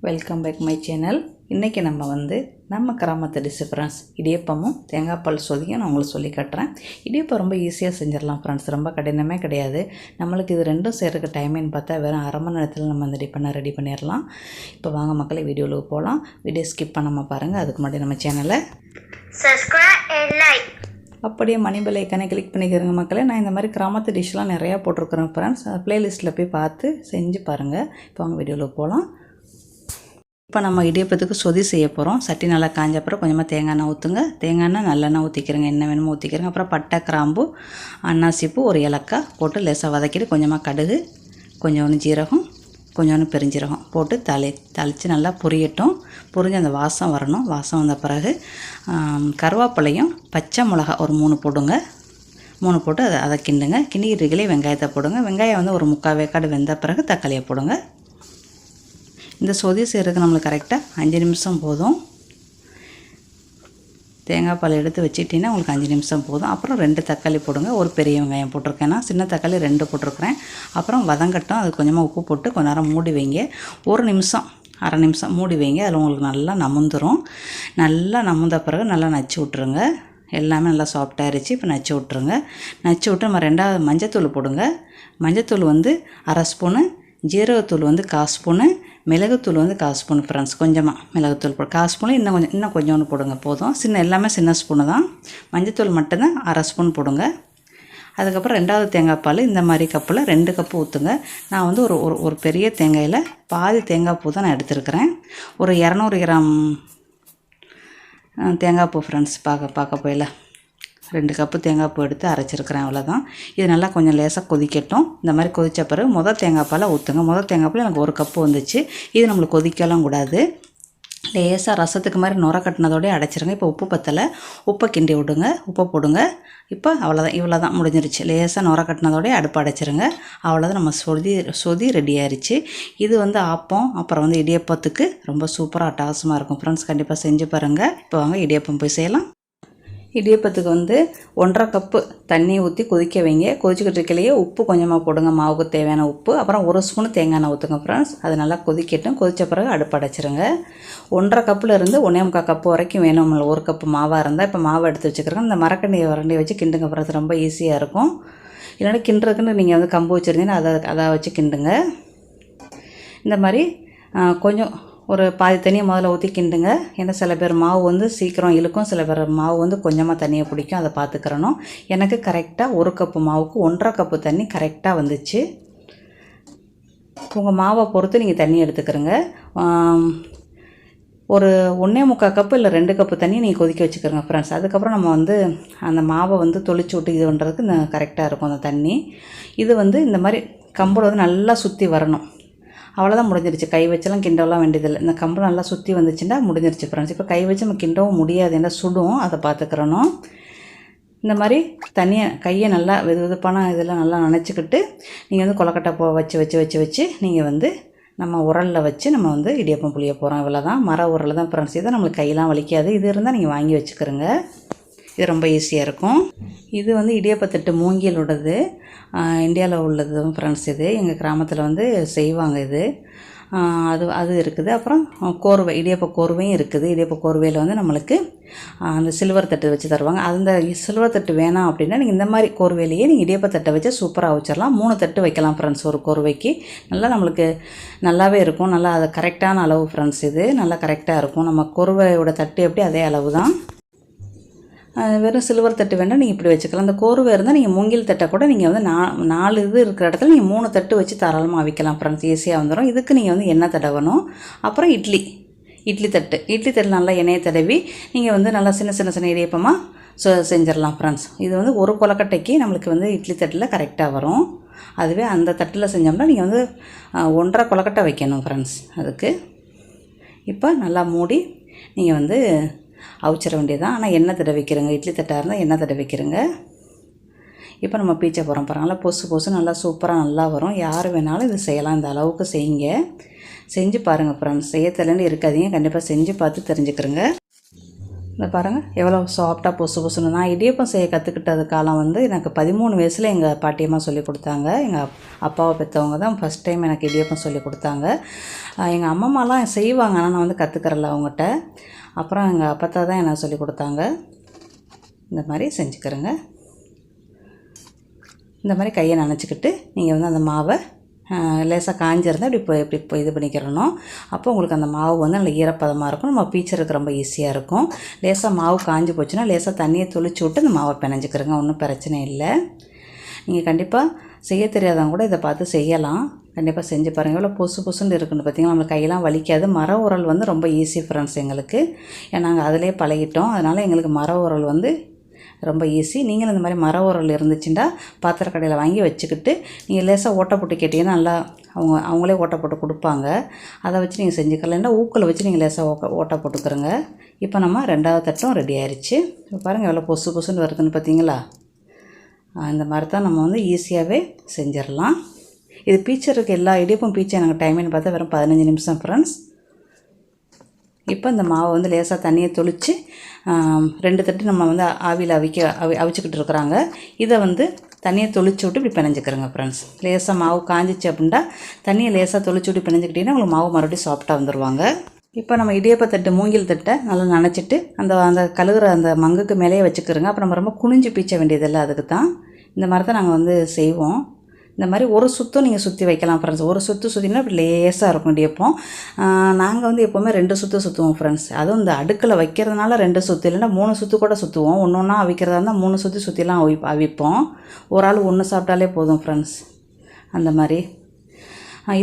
Welcome back my channel. இன்றைக்கி நம்ம கிராமத்து டிஷ் ஃப்ரெண்ட்ஸ், இடியப்பமும் தேங்காய் பால் சொதியும் நான் உங்களுக்கு சொல்லி காட்டுறேன். இடியப்பம் ரொம்ப ஈஸியாக செஞ்சிடலாம் ஃப்ரெண்ட்ஸ், ரொம்ப கடினமே கிடையாது. நம்மளுக்கு இது ரெண்டும் செய்கிறதுக்கு டைமின்னு பார்த்தா வெறும் அரை மணி நேரத்தில் நம்ம இந்த ரெடி பண்ணிடலாம். இப்போ வாங்க மக்களே வீடியோவில் போகலாம். வீடியோ ஸ்கிப் பண்ணாமல் பாருங்கள். அதுக்கு முன்னாடி நம்ம சேனலை சப்ஸ்கிரைப் அண்ட் லைக் அப்படியே மணி பெல் ஐக்கானை கிளிக் பண்ணிக்கிறேங்க மக்களே. நான் இந்த மாதிரி கிராமத்து டிஷ்லாம் நிறையா போட்டிருக்கிறேன் ஃப்ரெண்ட்ஸ், ப்ளேலிஸ்ட்டில் போய் பார்த்து செஞ்சு பாருங்கள். இப்போ வாங்க வீடியோவில் போகலாம். இப்போ நம்ம இடியப்பத்துக்கு சொதி செய்ய போகிறோம். சட்டி நல்லா காஞ்ச அப்புறம் கொஞ்சமாக தேங்காய் எண்ணெய் ஊற்றுங்க. தேங்காய் எண்ணெய் நல்லெண்ணெய் ஊற்றிக்கிறேங்க, என்ன வேணுமோ ஊற்றிக்கிறேங்க. அப்புறம் பட்டை, கிராம்பு, அன்னாசிப்பூ, ஒரு ஏலக்காய் போட்டு லேசாக வதக்கிட்டு கொஞ்சமாக கடுகு, கொஞ்சோண்டு ஜீரகம், கொஞ்சோண்டு பெருஞ்சீரகம் போட்டு தாளித்து நல்லா பொரியட்டும். பொரிஞ்சு அந்த வாசம் வரணும். வாசம் வந்த பிறகு கருவேப்பிலையும் பச்சை மிளகா ஒரு 3 போடுங்க. 3 போட்டு அதை கிண்டுங்க. கிண்டிக்கிட்டு வெங்காயத்தை போடுங்க. வெங்காயம் ஒரு 3/4 வேக்காடு வெந்த பிறகு தக்காளியை போடுங்க. இந்த சொதி செய்கிறதுக்கு நம்மளுக்கு கரெக்டாக 5 நிமிஷம் போதும். தேங்காய் பால் எடுத்து வச்சிட்டிங்கன்னா உங்களுக்கு 5 நிமிஷம் போதும். அப்புறம் 2 தக்காளி போடுங்க. ஒரு பெரிய வெங்காயம் போட்டிருக்கேன்னா, சின்ன தக்காளி 2 போட்டிருக்கிறேன். அப்புறம் வதங்கட்டும். அது கொஞ்சமாக உப்பு போட்டு கொஞ்ச நேரம் மூடி வைங்க. 1 நிமிஷம் அரை நிமிஷம் மூடி வைங்க. அதில் உங்களுக்கு நல்லா நமுந்துடும். நல்லா நமுந்த பிறகு நல்லா நச்சு விட்ருங்க. எல்லாமே நல்லா சாஃப்டாகிருச்சு. இப்போ நச்சு விட்ருங்க. நச்சு விட்டு நம்ம 2வது மஞ்சத்தூள் போடுங்க. மஞ்சத்தூள் 1/2 ஸ்பூனு, ஜீரகத்தூள் 1/4 ஸ்பூனு, மிளகுத்தூள் 1/4 ஸ்பூன் ஃப்ரெண்ட்ஸ். கொஞ்சமாக மிளகுத்தூள் 1/4 ஸ்பூனு, இன்னும் கொஞ்சோண்டு போடுங்க போதும். எல்லாமே சின்ன ஸ்பூனு தான். மஞ்சத்தூள் மட்டும்தான் 1/2 ஸ்பூன் போடுங்க. அதுக்கப்புறம் 2வது தேங்காய் பால் இந்த மாதிரி கப்பில் 2 கப்பு ஊற்றுங்க. நான் ஒரு பெரிய தேங்காயில் பாதி தேங்காய் பூ தான் நான் எடுத்துருக்கிறேன். ஒரு 200 கிராம் தேங்காய் பூ ஃப்ரெண்ட்ஸ். பார்க்க போயில 2 கப்பு தேங்காய் பூ எடுத்து அரைச்சிருக்கிறேன், அவ்வளோதான். இது நல்லா கொஞ்சம் லேசாக கொதிக்கட்டும். இந்த மாதிரி கொதித்த பிறகு தேங்காய் பாலை ஊற்றுங்க. தேங்காய் பால் எனக்கு 1 கப்பு வந்துச்சு. இது நம்மளுக்கு கொதிக்கலாம் கூடாது. லேசாக ரசத்துக்கு மாதிரி நுர கட்டினதோடய அடைச்சிருங்க. இப்போ உப்பு பத்தலை, உப்பை கிண்டி விடுங்க. உப்பை போடுங்க. இப்போ அவ்வளோதான், இவ்வளோ தான் முடிஞ்சிருச்சு. லேசாக நுர கட்டினதோடய அடுப்பு அடைச்சிருங்க. அவ்வளோதான், நம்ம சொதி ரெடி ஆயிடுச்சு. இது ஆப்பம், அப்புறம் இடியப்பத்துக்கு ரொம்ப சூப்பராக அட்டகாசமாக இருக்கும் ஃப்ரெண்ட்ஸ். கண்டிப்பாக செஞ்சு பாருங்கள். இப்போ வாங்க இடியப்பம் போய் செய்யலாம். இடியப்பத்துக்கு 1/2 கப்பு தண்ணி ஊற்றி கொதிக்க வைங்க. கொதிச்சுக்கிட்டு இருக்கலையே உப்பு கொஞ்சமாக போடுங்க, மாவுக்கு தேவையான உப்பு. அப்புறம் 1 ஸ்பூன் தேங்காய் எண்ணெய் ஊற்றுங்க ஃப்ரெண்ட்ஸ். அது நல்லா கொதிக்கட்டும். கொதித்த பிறகு அடுப்பு அடைச்சிருங்க. 1/2 கப்பில் இருந்து 1/4 கப்பு வரைக்கும் வேணும். 1 கப்பு மாவாக இருந்தால் இப்போ மாவை எடுத்து வச்சுக்கிறேங்க. இந்த வரண்டியை வச்சு கிண்டுங்க ஃப்ரெண்ட்ஸ், ரொம்ப ஈஸியாக இருக்கும். இல்லைன்னா கிண்டுறதுக்குன்னு நீங்கள் கம்பு வச்சுருந்தீங்கன்னா அதை வச்சு கிண்டுங்க. இந்த மாதிரி கொஞ்சம் ஒரு பாதி தண்ணியை முதல்ல ஊற்றி கிண்டுங்க. ஏன்னா சில பேர் மாவு சீக்கிரம் இழுக்கும், சில பேர் மாவு கொஞ்சமாக தண்ணியை பிடிக்கும். அதை பார்த்துக்கிறணும். எனக்கு கரெக்டாக 1 கப்பு மாவுக்கு 1/2 கப்பு தண்ணி கரெக்டாக வந்துச்சு. உங்கள் மாவை பொறுத்து நீங்கள் தண்ணி எடுத்துக்கிறங்க. ஒரு 1/4 கப்பு இல்லை 2 கப்பு தண்ணி நீங்கள் கொதிக்க வச்சுக்கிறோங்க ஃப்ரெண்ட்ஸ். அதுக்கப்புறம் நம்ம அந்த மாவை தொளிச்சு விட்டு இது பண்ணுறதுக்கு கரெக்டாக இருக்கும் அந்த தண்ணி. இது இந்த மாதிரி கம்போட நல்லா சுற்றி வரணும். அவ்வளோதான், முடிஞ்சிருச்சு. கை வச்செல்லாம் கிண்டவெல்லாம் வேண்டியதில்லை. இந்த கம்பு நல்லா சுற்றி வந்துச்சுன்னா முடிஞ்சிருச்சு ஃப்ரெண்ட்ஸ். இப்போ கை வச்சு நம்ம கிண்டவும் முடியாது, ஏன்னா சுடும். அதை பார்த்துக்கிறணும். இந்த மாதிரி கையை நல்லா வெதுப்பான இதெல்லாம் நல்லா நனைச்சிக்கிட்டு நீங்கள் கொலக்கட்டை வச்சு நீங்கள் நம்ம உரலில் வச்சு நம்ம இடியப்பம் புளிய போகிறோம். இவ்வளோ தான், மர உரல் தான் ஃப்ரெண்ட்ஸ். இதை நம்மளுக்கு கையெல்லாம் வலிக்காது. இது இருந்தால் நீங்கள் வாங்கி வச்சுக்கிறோங்க. இது ரொம்ப ஈஸியாக இருக்கும். இது இடியப்பத்தட்டு மூங்கிலோடது, இந்தியாவில் உள்ளது ஃப்ரெண்ட்ஸ். இது எங்கள் கிராமத்தில் செய்வாங்க. இது அது இருக்குது. அப்புறம் கோர்வை, இடியப்ப கோர்வையும் இருக்குது. இடியப்ப கோர்வையில் நம்மளுக்கு அந்த சில்வர் தட்டு வச்சு தருவாங்க. அந்த சில்வர் தட்டு வேணாம் அப்படின்னா நீங்கள் இந்த மாதிரி கோர்வையிலேயே நீங்கள் இடியப்பத்தட்டை வச்சு சூப்பராக வச்சிடலாம். 3 தட்டு வைக்கலாம் ஃப்ரெண்ட்ஸ் ஒரு கோர்வைக்கு. நல்லா நம்மளுக்கு நல்லாவே இருக்கும். நல்லா அது கரெக்டான அளவு ஃப்ரெண்ட்ஸ். இது நல்லா கரெக்டாக இருக்கும். நம்ம கோர்வையோட தட்டு எப்படி அதே அளவு தான். வெறும் சில்வர் தட்டு வேண்டாம், நீங்கள் இப்படி வச்சுக்கலாம். அந்த கோர்வை இருந்தால் நீங்கள் மூங்கில் தட்டை கூட நீங்கள் 4 இது இருக்கிற இடத்துல நீங்கள் 3 தட்டு வச்சு தாராளமாக அவிக்கலாம் ஃப்ரெண்ட்ஸ். ஈஸியாக வந்துடும். இதுக்கு நீங்கள் எண்ணெய் தடவணும். அப்புறம் இட்லி தட்டு நல்லா எண்ணெயை தடவி நீங்கள் நல்லா சின்ன இடியப்பமாக செஞ்சிடலாம் ஃப்ரெண்ட்ஸ். இது ஒரு கொலக்கட்டைக்கு நம்மளுக்கு இட்லி தட்டில் கரெக்டாக வரும். அதுவே அந்த தட்டில் செஞ்சோம்னா நீங்கள் 1/2 கொலக்கட்டை வைக்கணும் ஃப்ரெண்ட்ஸ். அதுக்கு இப்போ நல்லா மூடி நீங்கள் அவிச்சிட வேண்டியதான். ஆனால் எண்ணெய் தடவிக்கிறங்க. இட்லி தட்டாக இருந்தால் எண்ணெய் தடவிக்கிறங்க. இப்போ நம்ம பீச்சை போகிறோம் பாருங்களா. பொசு நல்லா சூப்பராக நல்லா வரும். யார் வேணாலும் இது செய்யலாம். இந்த அளவுக்கு செய்யுங்க. செஞ்சு பாருங்கள் ஃப்ரெண்ட்ஸ். செய்ய தெரியலன்னு இருக்காதீங்க. கண்டிப்பாக செஞ்சு பார்த்து தெரிஞ்சுக்கிறங்க. இந்த பாருங்கள் எவ்வளோ சாஃப்டாக பொசு பொசுன்னு. நான் இடியப்பம் செய்ய கற்றுக்கிட்டது காலம் வந்து எனக்கு 13 வயசில் எங்கள் பாட்டியம்மா சொல்லி கொடுத்தாங்க. எங்கள் அப்பாவை பெற்றவங்க தான் ஃபஸ்ட் டைம் எனக்கு இடியப்பம் சொல்லி கொடுத்தாங்க. எங்கள் அம்மாலாம் செய்வாங்க, ஆனால் நான் வந்து கற்றுக்கறல அவங்ககிட்ட. அப்புறம் எங்கள் அப்பத்தா தான் எனக்கு சொல்லி கொடுத்தாங்க. இந்த மாதிரி செஞ்சுக்கிறேங்க. இந்த மாதிரி கையை நனைச்சிக்கிட்டு நீங்கள் வந்து அந்த மாவை லேசாக காஞ்சிருந்தால் இப்படி இது பண்ணிக்கிறணும். அப்போ உங்களுக்கு அந்த மாவு வந்து நல்ல ஈரப்பதமாக இருக்கும். நம்ம பீச்சருக்கு ரொம்ப ஈஸியாக இருக்கும். லேசாக மாவு காஞ்சி போச்சுன்னா லேசாக தண்ணியை தொளிச்சு விட்டு அந்த மாவை பிணைஞ்சிக்கிறங்க, ஒன்றும் பிரச்சனை இல்லை. நீங்கள் கண்டிப்பாக செய்ய தெரியாதவங்க கூட இதை பார்த்து செய்யலாம். கண்டிப்பாக செஞ்சு பாருங்கள். எவ்வளோ பொசு பொசுன்னு இருக்குன்னு பார்த்தீங்கன்னா, நம்மளுக்கு கையெல்லாம் வலிக்காது. மர உரல் வந்து ரொம்ப ஈஸி ஃப்ரெண்ட்ஸ் எங்களுக்கு. ஏன்னா நாங்கள் அதிலே பழகிட்டோம். அதனால் எங்களுக்கு மர உரல் வந்து ரொம்ப ஈஸி. நீங்களும் இந்த மாதிரி மர உரல் இருந்துச்சுன்னா பாத்திர கடையில் வாங்கி வச்சுக்கிட்டு நீங்கள் லேசாக ஓட்டை போட்டு கேட்டிங்கன்னா நல்லா அவங்களே ஓட்டை போட்டு கொடுப்பாங்க. அதை வச்சு நீங்கள் செஞ்சுக்கலாம். இல்லைன்னா ஊக்கில் வச்சு நீங்கள் லேசாக ஓட்டை போட்டுக்கிறங்க. இப்போ நம்ம 2வது தட்டும் ரெடி ஆயிடுச்சு. இப்போ பாருங்கள் எவ்வளோ பொசு பொசுன்னு வருதுன்னு பார்த்தீங்களா? இந்த மாதிரி தான் நம்ம வந்து ஈஸியாகவே செஞ்சிடலாம். இது பீச்சருக்கு எல்லா இடியப்பம் பீச்சை எனக்கு டைமின்னு பார்த்தா வெறும் 15 நிமிஷம் ஃப்ரெண்ட்ஸ். இப்போ இந்த மாவை வந்து லேசாக தண்ணியை தொளித்து 2 தட்டு நம்ம வந்து ஆவியில் அவிச்சிக்கிட்டு இருக்கிறாங்க. இதை வந்து தண்ணியை தொளிச்சு விட்டு இப்படி பிணைஞ்சிக்கிறேங்க ஃப்ரெண்ட்ஸ். லேசாக மாவு காஞ்சிச்சு அப்படின்னா தண்ணியை லேசாக தொளிச்சு விட்டு பிணைஞ்சிக்கிட்டிங்கன்னா உங்களுக்கு மாவு மறுபடியும் சாஃப்டாக வந்துடுவாங்க. இப்போ நம்ம இடியப்பத்தட்டு மூங்கில் தட்டை நல்லா நனைச்சிட்டு அந்த கழுகுற அந்த மங்குக்கு மேலேயே வச்சுக்கிறோங்க. அப்போ நம்ம ரொம்ப குனிஞ்சு பீச்ச வேண்டியதில்லை. அதுக்கு தான் இந்த மாதிரி தான் நாங்கள் வந்து செய்வோம். இந்த மாதிரி ஒரு சுற்றும் நீங்கள் சுற்றி வைக்கலாம் ஃப்ரெண்ட்ஸ். ஒரு சுற்றினா இப்படி லேசாக இருக்கும் இடியப்பம். நாங்கள் வந்து எப்போவுமே 2 சுற்று சுற்றுவோம் ஃப்ரெண்ட்ஸ். அதுவும் இந்த அடுக்கில் வைக்கிறதுனால 2 சுற்று இல்லைன்னா 3 சுற்று கூட சுற்றுவோம். ஒன்றா அவிக்கிறதா இருந்தால் 3 சுற்றிலாம் அவிப்போம். ஒரு ஆள் 1 சாப்பிட்டாலே போதும் ஃப்ரெண்ட்ஸ். அந்த மாதிரி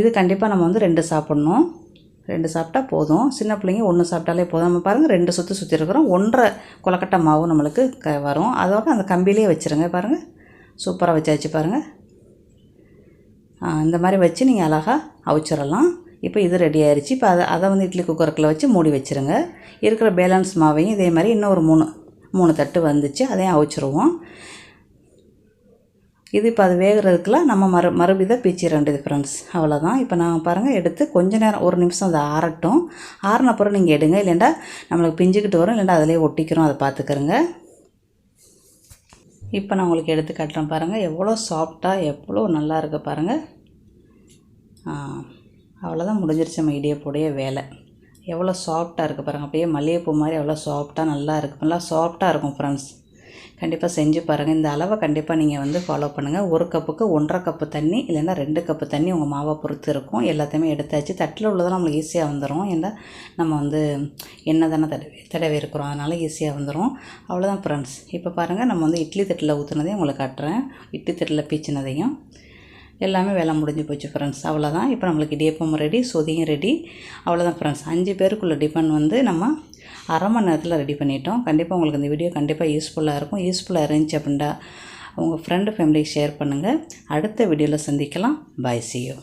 இது கண்டிப்பாக நம்ம வந்து 2 சாப்பிட்ணும். 2 சாப்பிட்டா போதும். சின்ன பிள்ளைங்க 1 சாப்பிட்டாலே போதும். நம்ம பாருங்கள் 2 சுற்றி இருக்கிறோம். 1.5 கொலக்கட்டை மாவு நம்மளுக்கு வரும். அதோட அந்த கம்பிலே வச்சுருங்க. பாருங்கள் சூப்பராக வச்சாச்சு பாருங்கள். இந்த மாதிரி வச்சு நீங்கள் அழகாக அவிச்சிடலாம். இப்போ இது ரெடி ஆயிடுச்சு. இப்போ அதை வந்து இட்லி குக்கருக்குள்ளே வச்சு மூடி வச்சுருங்க. இருக்கிற பேலன்ஸ் மாவையும் இதே மாதிரி இன்னும் ஒரு 3 தட்டு வந்துச்சு, அதையும் அவிச்சிருவோம். இது இப்போ அது வேகிறதுக்குள்ள நம்ம மறுபடியும் பீச்சிட வேண்டியது ஃப்ரெண்ட்ஸ். அவ்வளோதான். இப்போ நான் பாருங்கள் எடுத்து கொஞ்ச நேரம் 1 நிமிஷம் அதை ஆறட்டும். ஆறின அப்புறம் நீங்கள் எடுங்க. இல்லைண்டா நம்மளுக்கு பிஞ்சுக்கிட்டு வரும், இல்லைண்டா அதிலே ஒட்டிக்கிறோம். அதை பார்த்துக்கிறங்க. இப்போ நான் உங்களுக்கு எடுத்து காட்டுறேன் பாருங்கள். எவ்வளோ சாஃப்டாக எவ்வளோ நல்லா இருக்குது பாருங்கள். அவ்வளோதான் முடிஞ்சிருச்சு நம்ம இடியப்போடைய வேலை. எவ்வளோ சாஃப்டாக இருக்குது பாருங்கள். அப்படியே மல்லிகைப்பூ மாதிரி எவ்வளோ சாஃப்டாக நல்லா இருக்குது. நல்லா சாஃப்டாக இருக்கும் ஃப்ரெண்ட்ஸ். கண்டிப்பாக செஞ்சு பாருங்கள். இந்த அளவை கண்டிப்பாக நீங்கள் வந்து ஃபாலோ பண்ணுங்கள். 1 கப்புக்கு 1.5 கப்பு தண்ணி, இல்லைன்னா 2 கப்பு தண்ணி உங்கள் மாவை பொறுத்து இருக்கும். எல்லாத்தையுமே எடுத்தாச்சு. தட்டில் உள்ளதெல்லாம் நம்மளுக்கு ஈஸியாக வந்துடும். ஏன்னா நம்ம வந்து எண்ணெய் தானே தடவி இருக்கிறோம், அதனால் ஈஸியாக வந்துடும். அவ்வளோதான் ஃப்ரெண்ட்ஸ். இப்போ பாருங்கள் நம்ம வந்து இட்லி தட்டில் ஊற்றுனதையும் உங்களுக்கு காட்டுறேன். இட்லி தட்டில் பீச்சினதையும் எல்லாமே வேலை முடிஞ்சு போச்சு ஃப்ரெண்ட்ஸ். அவ்வளோதான். இப்போ நம்மளுக்கு இடியப்பம் ரெடி, சொதியும் ரெடி. அவ்வளோதான் ஃப்ரெண்ட்ஸ். 5 பேருக்குள்ள டிஃபன் வந்து நம்ம அரை மணி நேரத்தில் ரெடி பண்ணிட்டோம். கண்டிப்பாக உங்களுக்கு இந்த வீடியோ கண்டிப்பாக யூஸ்ஃபுல்லாக இருக்கும். யூஸ்ஃபுல்லாக இருந்துச்சு அப்படின்னா உங்கள் ஃப்ரெண்டு ஃபேமிலிக்கு ஷேர் பண்ணுங்கள். அடுத்த வீடியோவில் சந்திக்கலாம். பாய், see you.